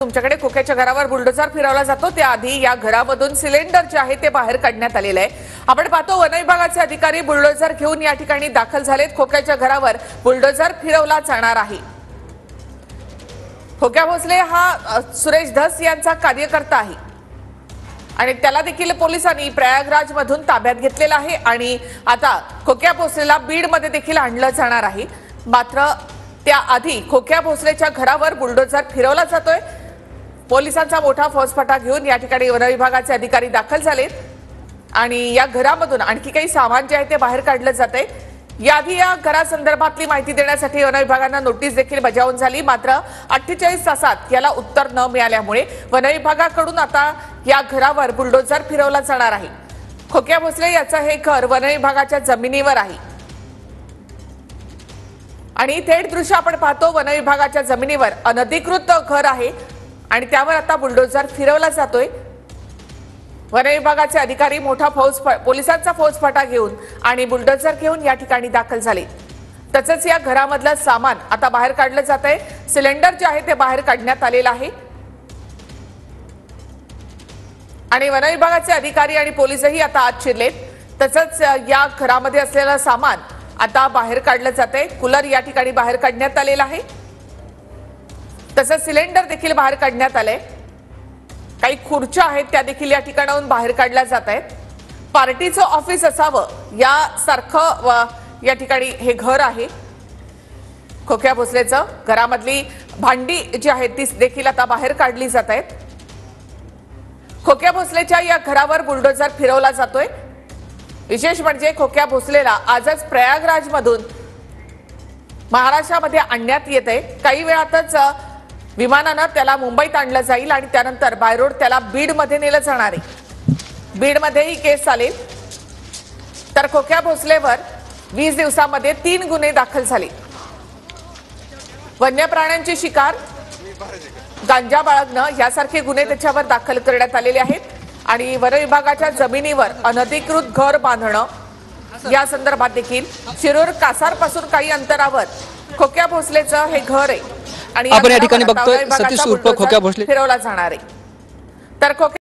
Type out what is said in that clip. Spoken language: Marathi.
तुमच्याकडे खोक्याच्या घरावर बुलडोझर फिरवला जातो त्याआधी या घरामधून सिलेंडर जे आहे ते बाहेर काढण्यात आलेले आहे। आपण पाहतो वन विभागाचे अधिकारी बुलडोझर घेऊन या ठिकाणी दाखल झालेत। खोक्याच्या घरावर बुलडोझर फिरवला जाणार आहे। खोक्या भोसले हा सुरेश धस यांचा कार्यकर्ता आहे आणि त्याला देखील पोलिसांनी प्रयागराज मधून ताब्यात घेतलेला आहे आणि आता खोक्या भोसलेला बीड मध्ये देखील आणलं जाणार आहे। मात्र त्याआधी खोक्या भोसलेच्या घरावर बुलडोझर फिरवला जातोय। पोलिसांचा मोठा फौजफाटा घेऊन या ठिकाणी वन विभागाचे अधिकारी दाखल झालेत आणि या घरामधून आणखी काही सामान जे आहे ते बाहेर काढलं जातंय। याआधी या घरासंदर्भातली माहिती देण्यासाठी वन विभागाने नोटीस देखील बजावून झाली, मात्र 48 तासात याला उत्तर न मिळाल्यामुळे वन विभागाकडून आता या घरावर बुलडोझर फिरवला जाणार आहे। खोक्या भोसले याचं हे घर वन विभागाच्या जमिनीवर आहे आणि थेट दृश्य आपण पाहतो। वन विभागाच्या जमिनीवर अनधिकृत घर आहे आणि त्यावर आता बुलडोझर फिरवला जातोय। वन विभागाचे अधिकारी मोठा पोलिसांचा फौजफाटा घेऊन आणि बुलडोझर घेऊन या ठिकाणी दाखल झाले। तसंच या घरामधलं सामान आता बाहेर काढलं जातंय। सिलेंडर जे आहे ते बाहेर काढण्यात आलेलं आहे आणि वन विभागाचे अधिकारी आणि पोलीसही आता आत शिरलेत। तसंच या घरामध्ये असलेलं सामान आता बाहेर काढलं जातंय। कूलर या ठिकाणी बाहेर काढण्यात आलेला आहे, तसंच सिलेंडर देखील बाहेर काढण्यात आले। काही खुर्च्या आहेत त्या देखील या ठिकाणाहून बाहेर काढल्या जात आहेत। पार्टीचं ऑफिस असावं यासारखं या ठिकाणी हे घर आहे खोक्या भोसलेचं। घरामधली भांडी जी आहेत ती देखील आता बाहेर काढली जात आहेत। खोक्या भोसलेच्या या घरावर बुलडोझर फिरवला जातोय। विशेष म्हणजे खोक्या भोसलेला आजच प्रयागराज मधून महाराष्ट्रामध्ये आणण्यात येत आहे। काही वेळातच विमानानं त्याला मुंबईत आणलं जाईल आणि त्यानंतर बाय रोड त्याला बीड मध्ये नेलं जाणार आहे। बीड मध्येही केस चालेल। तर खोक्या भोसलेवर 20 दिवसांमध्ये 3 गुन्हे दाखल झाले। वन्य प्राण्यांची शिकार, गांजा बाळगणं यासारखे गुन्हे त्याच्यावर दाखल करण्यात आलेले आहेत आणि वन विभागाच्या जमिनीवर अनधिकृत घर बांधणं या संदर्भात देखील शिरूर कासारपासून काही अंतरावर खोक्या भोसलेचं हे घर आहे आणि आपण या ठिकाणी बघतोय सतीश उर्फ खोक्या भोसले फिरवला जाणार आहे। तर